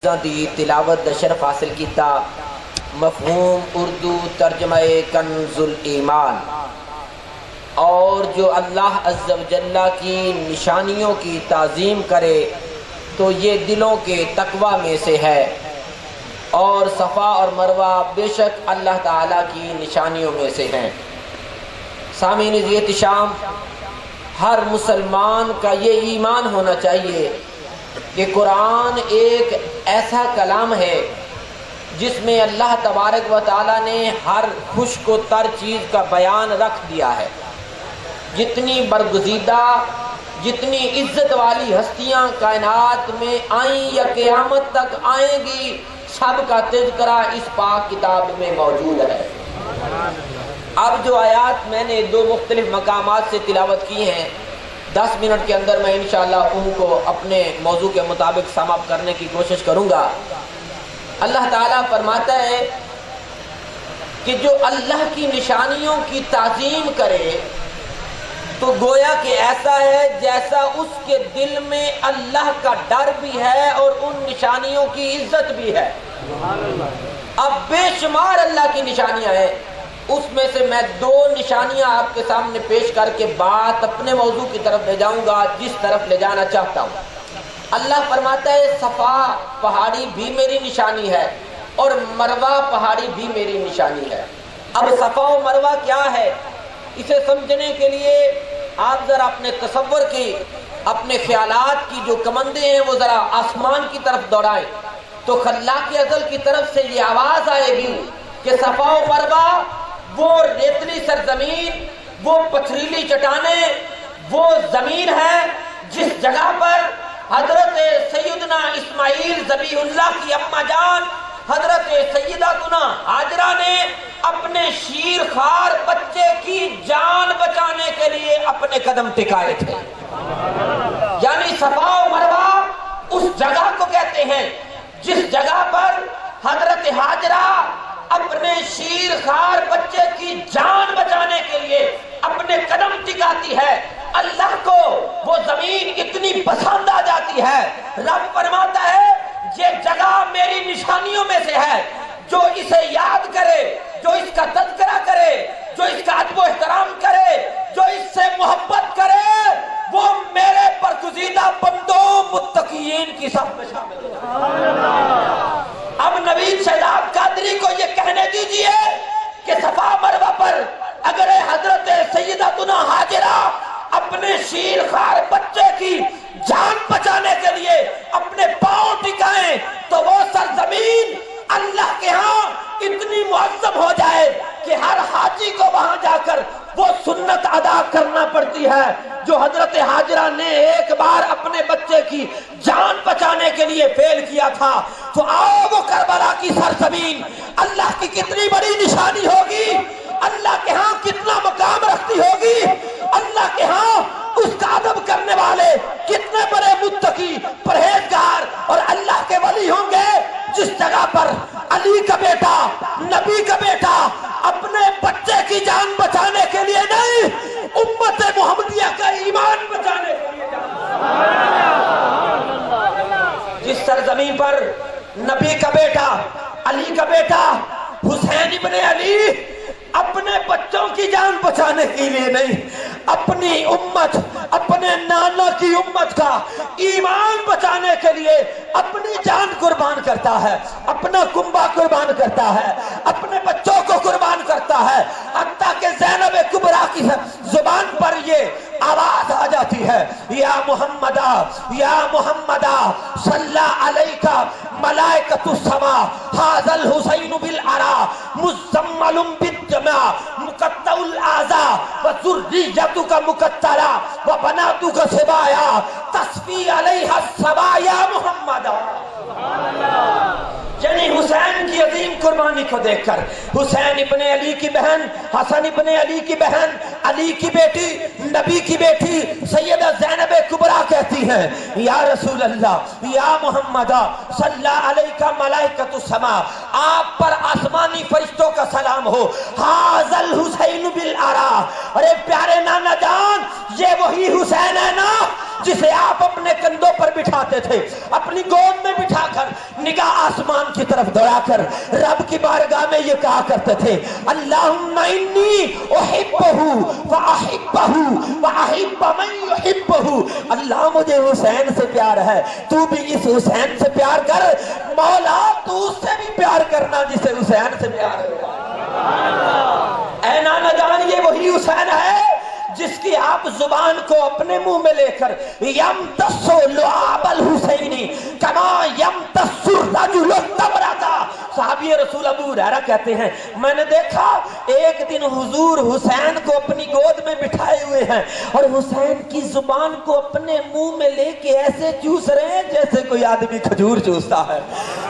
دی تلاوت شرف حاصل کیتا مفہوم اردو ترجمہ کنز الایمان، اور جو اللہ عز و جل کی نشانیوں کی تعظیم کرے تو یہ دلوں کے تقوی میں سے ہے، اور صفا اور مروہ بے شک اللہ تعالیٰ کی نشانیوں میں سے ہیں۔ سامعین ذی احتشام، ہر مسلمان کا یہ ایمان ہونا چاہیے کہ قرآن ایک ایسا کلام ہے جس میں اللہ تبارک و تعالیٰ نے ہر خشک و تر چیز کا بیان رکھ دیا ہے۔ جتنی برگزیدہ، جتنی عزت والی ہستیاں کائنات میں آئیں یا قیامت تک آئیں گی، سب کا تذکرہ اس پاک کتاب میں موجود ہے۔ اب جو آیات میں نے دو مختلف مقامات سے تلاوت کی ہیں، 10 منٹ کے اندر میں انشاءاللہ ان کو اپنے موضوع کے مطابق سم اپ کرنے کی کوشش کروں گا۔ اللہ تعالیٰ فرماتا ہے کہ جو اللہ کی نشانیوں کی تعظیم کرے تو گویا کہ ایسا ہے جیسا اس کے دل میں اللہ کا ڈر بھی ہے اور ان نشانیوں کی عزت بھی ہے۔ اب بے شمار اللہ کی نشانیاں ہیں، اس میں سے میں 2 نشانیاں آپ کے سامنے پیش کر کے بات اپنے موضوع کی طرف لے جاؤں گا جس طرف لے جانا چاہتا ہوں۔ اللہ فرماتا ہے صفا پہاڑی بھی میری نشانی ہے اور مروہ پہاڑی بھی میری نشانی ہے۔ اب صفا و مروہ کیا ہے، اسے سمجھنے کے لیے آپ ذرا اپنے تصور کی، اپنے خیالات کی جو کمندیں ہیں وہ ذرا آسمان کی طرف دوڑائیں تو خلاق ازل کی طرف سے یہ آواز آئے گی کہ صفا و مروہ وہ ریتلی سرزمین، وہ پتھریلی چٹانیں، وہ زمین ہے جس جگہ پر حضرت سیدنا اسماعیل ذبیح اللہ کی اماں جان حضرت سیداتنا ہاجرہ نے اپنے شیر خوار بچے کی جان بچانے کے لیے اپنے قدم ٹکائے تھے۔ یعنی صفا و مروہ اس جگہ کو کہتے ہیں جس جگہ پر حضرت ہاجرہ اپنے شیر خوار بچے کی جان بچانے کے لیے اپنے قدم ٹکاتی ہے۔ اللہ کو وہ زمین اتنی پسند آ جاتی ہے، رب فرماتا ہے یہ جگہ میری نشانیوں میں سے ہے، جو اسے یاد کرے، جو اس کا تذکرہ کرے، جو اس کا ادب و احترام کرے، جو اس سے محبت کرے، وہ میرے برگزیدہ بندوں متقین کی صف میں شامل ہے۔ اب نوید شہزاد قادری کو یہ کہنے دیجئے کہ صفا مروہ پر اگر حضرت سیداتنا ہاجرہ اپنے شیر خوار بچے کی جان بچانے کے لیے اپنے پاؤں ٹکائیں تو وہ سرزمین اللہ کے ہاں اتنی معظم ہو جائے کہ ہر حاجی کو وہاں جا کر وہ سنت ادا کرنا پڑتی ہے جو حضرت ہاجرہ نے ایک بار اپنے بچے کی جان بچانے کے لیے فعل کیا تھا۔ تو آؤ وہ کربلا کی سرزمین اللہ کی کتنی بڑی نشانی ہوگی، اللہ کے ہاں کتنا مقام رکھتی ہوگی، اللہ کے ہاں اس کا ادب کرنے والے کتنے بڑے متقی پرہیزگار اور اللہ کے ولی ہوں گے جس جگہ پر علی کا بیٹا، نبی کا بیٹا اپنے بچے کی جان بچانے کے لیے نہیں، امت محمدیہ کا ایمان بچانے کے لیے جس سرزمین پر نبی کا بیٹا، علی کا بیٹا حسین ابن علی اپنے بچوں کی جان بچانے کے لیے نہیں، اپنی امت، اپنے نانا کی امت کا ایمان بچانے کے لیے اپنی جان قربان کرتا ہے، اپنا کنبہ قربان کرتا ہے، اپنے بچوں کو قربان کرتا ہے، حتیٰ کہ زینب کبریٰ کی زبان پر یہ آواز آ جاتی ہے، یا محمدہ یا محمدہ صلی علیکہ ملائکۃ السماء ھذا الحسین بالعرا مزمل بالجمع مقطع الاعضاء وذریتک مقطرہ وبناتک سبایا تصفی علیہا السبایا محمدہ۔ یعنی حسین کی عظیم قربانی کو دیکھ کر حسین ابن علی کی بہن، حسن ابن علی کی بہن، علی کی بیٹی، نبی کی بیٹی سیدہ زینب کبریٰ کہتی ہیں یا رسول اللہ یا محمد صلی علیکہ ملائکۃ السماء، آپ پر آسمانی فرشتوں کا سلام ہو، ھذا الحسین بالعرا، ارے پیارے نانا جان یہ وہی حسین ہے نا جسے آپ اپنے کندھوں پر بٹھاتے تھے، اپنی گود میں بٹھا کر نگاہ آسمان کی طرف دوڑا کر رب کی بارگاہ میں یہ کہا کرتے تھے، اللہم انی احبہ واحبہ واحب من یحبہ، اللہ مجھے حسین سے پیار ہے، تو بھی اس حسین سے پیار کر، مولا تو اس سے بھی پیار کرنا جسے حسین سے پیار ہے۔ اے نانا جان، یہ وہی حسین ہے جس کی آپ زبان کو اپنے منہ میں لے کر یمتص لعاب الحسینی کما یمتص الرجل التمرۃ، صحابی رسول ابو ہریرہ کہتے ہیں میں نے دیکھا ایک دن حضور حسین کو اپنی گود میں بٹھائے ہوئے ہیں اور حسین کی زبان کو اپنے منہ میں لے کے ایسے چوس رہے ہیں جیسے کوئی آدمی کھجور چوستا ہے۔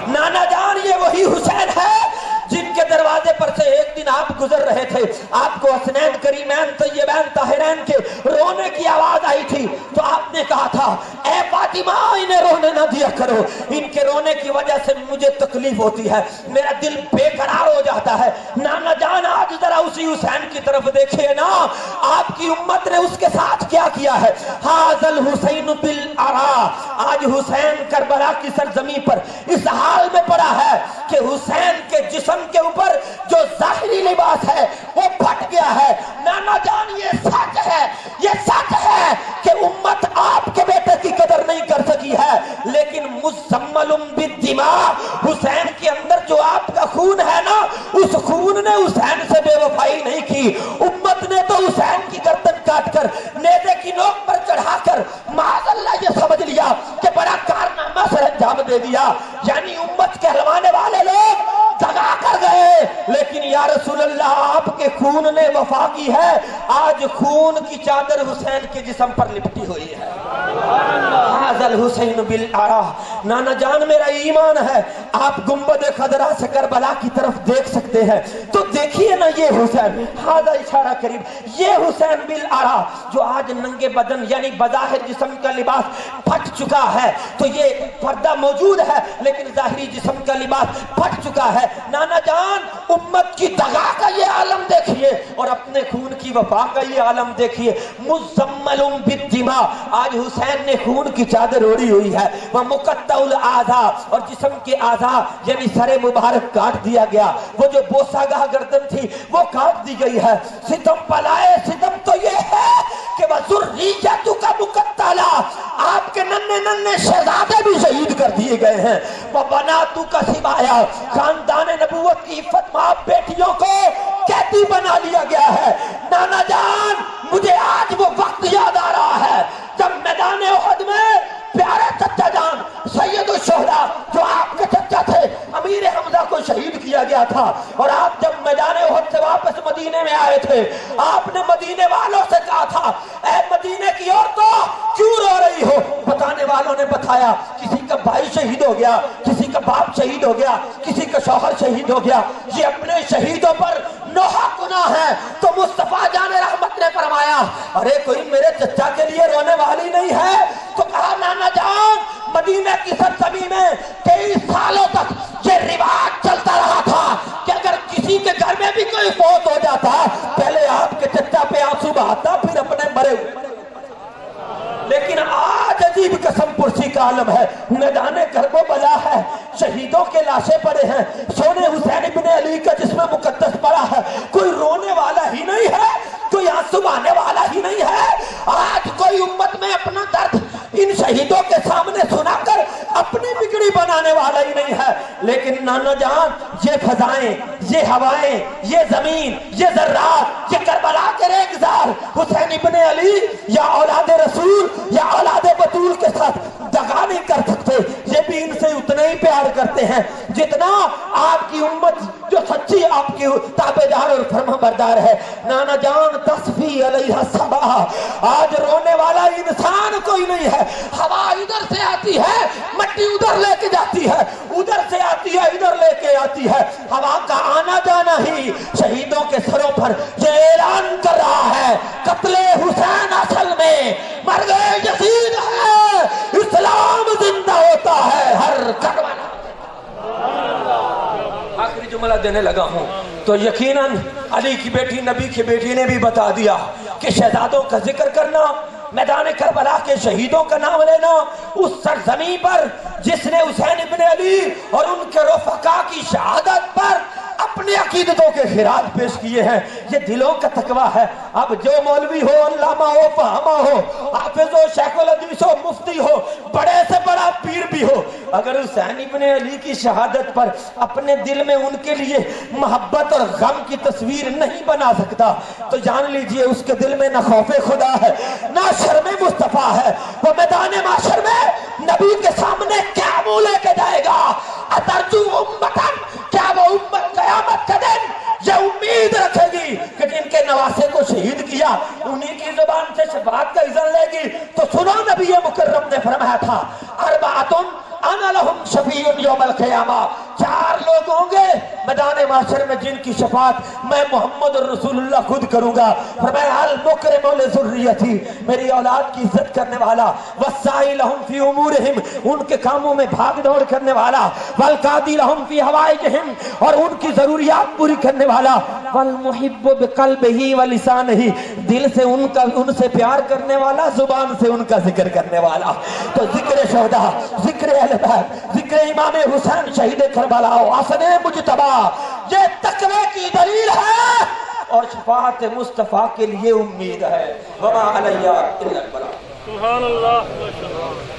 نانا جان، یہ وہی حسین ہے جن کے دروازے پر سے ایک دن آپ گزر رہے تھے، آپ کو حسنین کریمین طیبین طاہرین کے رونے کی آواز آئی تھی تو آپ نے کہا تھا اے فاطمہ انہیں رونے نہ دیا کرو، ان کے رونے کی وجہ سے مجھے تکلیف ہوتی ہے، میرا دل بے قرار ہو جاتا ہے۔ نانا جان، آج ذرا اسی حسین کی طرف دیکھیے نا، آپ کی امت نے اس کے ساتھ کیا کیا ہے۔ ھذا الحسین بالعراء، آج حسین کربلا کی سرزمین پر اس حال میں پڑا ہے کہ حسین کے جسم کے اوپر جو ظاہری لباس ہے وہ پھٹ گیا ہے۔ نانا جان، یہ سچ ہے، یہ سچ ہے کہ امت آپ کے بیٹے کی قدر نہیں کر سکی ہے، لیکن مزمل بالدماء، حسین کے اندر جو آپ کا خون ہے نا، اس خون نے حسین سے بے وفائی نہیں کی۔ امت نے تو حسین کی گردن کاٹ کر نیزے کی نوک پر چڑھا کر معاذ اللہ یہ سمجھ لیا کہ بڑا کارنامہ سر انجام دے دیا، یعنی امت کہلوانے والے لوگ دگا کر گئے، لیکن یا رسول اللہ آپ کے خون نے وفا کی ہے۔ آج خون کی چادر حسین کے جسم پر لپٹی ہوئی ہے۔ ھذا الحسین بالعراء، نانا جان میرا ایمان ہے آپ گنبد خضرا سے کربلا کی طرف دیکھ سکتے ہیں تو دیکھیے نا یہ حسین، ھذا اشارہ قریب، یہ حسین بالعراء جو آج ننگے بدن یعنی بظاہر جسم کا لباس پھٹ چکا ہے، تو یہ پردہ موجود ہے لیکن ظاہری جسم کا لباس پھٹ چکا ہے۔ نانا جان، امت کی دغا کا یہ عالم دیکھیے اور اپنے خون کی وفا کا یہ عالم دیکھیے۔ مزمل بالدماء، آج حسین نے خون کی چادر اوڑھی ہوئی ہے، وہ مقطع الاعضاء، اور جسم کے اعضاء یعنی سر مبارک کاٹ دیا گیا، وہ جو بوسہ گاہ گردن تھی وہ کاٹ دی گئی ہے۔ ستم پلائے ستم تو یہ ہے کہ وَذُرِّيَّتُكَ مُقَتَّلَةٌ، آپ کے ننھے ننھے شہزادے بھی شہید کر دیے گئے ہیں۔ وَبَنَاتُكَ سِبَايَا، خاندان نبوت کی عفت ماں بیٹیوں کو قیدی بنا لیا گیا ہے۔ نانا جان، مجھے آج وہ وقت یاد آ رہا ہے جب میدان احد میں پیارے چچا جان سید الشہداء جو آپ کے چچا تھے امیر حمزہ کو شہید کیا گیا تھا، اور آپ جب میدان احد سے واپس مدینے میں آئے تھے آپ نے مدینے والوں سے کہا تھا اے مدینے کی عورتوں کیوں رو رہی ہو؟ بتانے والوں نے بتایا کسی کا بھائی شہید ہو گیا، کسی کا باپ شہید ہو گیا، کسی کا شوہر شہید ہو گیا، یہ اپنے شہیدوں پر نوحہ گناہ ہے۔ تو مصطفیٰ جان رحمت نے فرمایا ارے کوئی میرے چچا کے لیے رونے والی نہیں ہے؟ تو کہا نانا جان، مدینہ کی سرزمین میں 23 سالوں تک یہ رواج چلتا رہا تھا کہ اگر کسی کے گھر میں بھی کوئی فوت ہو جاتا پہلے آپ کے چچا پہ آنسو بہاتا پھر اپنے مرے ہوئے۔ لیکن آج عجیب قسم پرسی کا عالم ہے، میدان کربلا ہے، شہیدوں کے لاشیں پڑے ہیں، سونے حسین ابن علی کا جسم مقدس پڑا ہے، کوئی رونے والا ہی نہیں ہے، کوئی آنسو بہانے والا ہی نہیں ہے۔ آج کوئی امت میں اپنا درد ان شہیدوں کے سامنے سنا کر اپنی بگڑی بنانے والا ہی نہیں ہے۔ لیکن نانا جان، یہ فضائیں، یہ ہوائیں، یہ زمین، یہ ذرات، یہ کربلا کے ریگزار حسین ابن علی یا اولاد رسول یا اولاد بطول کے ساتھ دغا نہیں کر سکتے۔ یہ بھی ان سے اتنا ہی پیار کرتے ہیں جتنا آپ کی امت جو سچی آپ کی تابعدار اور فرما بردار ہے۔ نانا جان، تصفی علیہ الصباح، آج رونے والا انسان کوئی نہیں ہے۔ ہوا ادھر سے آتی ہے، مٹی ادھر لے کے جاتی ہے، ادھر سے آتی ہے ادھر لے کے آتی ہے۔ ہوا کا آنا جانا ہی شہیدوں کے سروں پر یہ اعلان کر رہا ہے قتل حسین اصل میں مر گئے یزید ہے، اسلام زندہ ہوتا ہے ہر کربلا۔ آخری جملہ دینے لگا ہوں تو یقیناً علی کی بیٹی نبی کی بیٹی نے بھی بتا دیا کہ شہزادوں کا ذکر کرنا میدان کربلا کے شہیدوں کا نام لینا، اس سرزمین پر جس نے حسین ابن علی اور ان کے رفقا کی شہادت پر اپنے عقیدتوں کے خراج پیش کیے ہیں، یہ دلوں کا تقویٰ ہے۔ اب جو مولوی ہو، علامہ ہو، فہمہ ہو، حافظ ہو، شیخ الحدیث ہو، مفتی ہو، بڑے سے بڑا پیر بھی ہو، اگر حسین ابن علی کی شہادت پر اپنے دل میں ان کے لیے محبت اور غم کی تصویر نہیں بنا سکتا تو جان لیجئے اس کے دل میں نہ خوف خدا ہے نہ شرم مصطفیٰ ہے۔ وہ میدان معاشر میں نبی کے سامنے کیا منہ لے کے جائے گا؟ اترجو امتن، کیا وہ امت قیامت کا دن یہ امید رکھے گی کہ جن کے نواسے کو شہید کیا انہی کی زبان سے شفاعت کا اذن لے گی؟ تو سنو، نبی مکرم نے فرمایا تھا اربعۃ انا لہم شفیع یوم القیامہ، 4 لوگ ہوں گے میدان معاشر میں جن کی شفاعت میں محمد رسول اللہ خود کروں گا۔ فرمایا المکرم لذریتی، میری اولاد کی عزت کرنے والا، والساعی لہم فی امورہم، ان کے کاموں میں بھاگ دوڑ کرنے والا، والقاضی لہم فی حوائجہم، اور ان کی ضروریات پوری کرنے والا، والمحب بقلبہ ولسانہ، دل سے ان سے پیار کرنے والا، زبان سے ان کا ذکر کرنے والا۔ تو ذکر شہداء، ذکر اہل بیت، ذکر امام حسین شہید کربلا و حسن مجتبی، یہ تقوی کی دلیل ہے اور شفاعت مصطفیٰ کے لیے امید ہے۔ وما علیہ الا البلاغ۔ سبحان اللہ۔